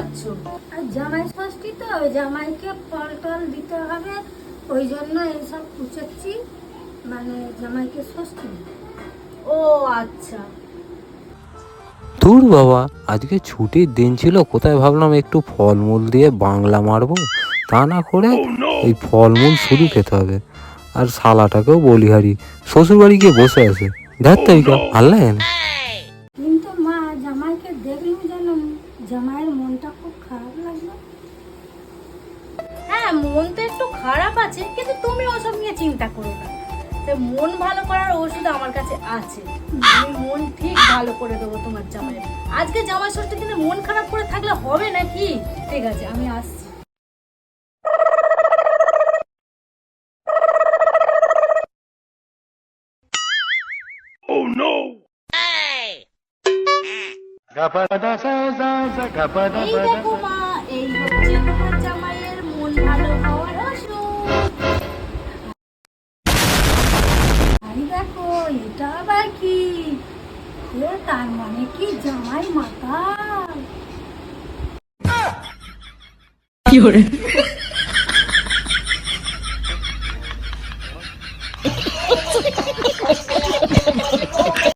করছো? আর জামাই ষষ্ঠী তো, জামাইকে ফল টল দিতে হবে, ওই জন্য এইসব কুচাচ্ছি, মানে জামাইকে ষষ্ঠী। ও আচ্ছা। ধুর বাবা, আজকে ছুটির দিন ছিল, কোথায় ভাবলাম একটু ফলমূল দিয়ে বাংলা মারবো, তা না করে এই ফলমূল শুধু খেতে হবে। আর শালাটাকেও বলিহারি শ্বশুরবাড়ি গিয়ে বসে আছে, ধাত্তারিকা ভাল লাগে না। কিন্তু মা, জামাইকে দেখলাম যেন জামাইয়ের মনটা খুব খারাপ লাগলো। হ্যাঁ, মন তো একটু খারাপ আছে, কিন্তু তুমি ওসব নিয়ে চিন্তা করো না। তো মন ভালো করার ওষুধ আমার কাছে আছে, আমি মন ঠিক ভালো করে দেবো তোমার জামাইয়ের। আজকে জামাই ষষ্ঠীর দিনে মন খারাপ করে থাকলে হবে নাকি? ঠিক আছে, আমি আসছি। এই দেখো মা, এই হচ্ছে তোমার জামাইয়ের মন ভালো হওয়ার ওষুধ। আরে দেখো, এটা আবার কি? তার মানে কি জামাই মাতাল?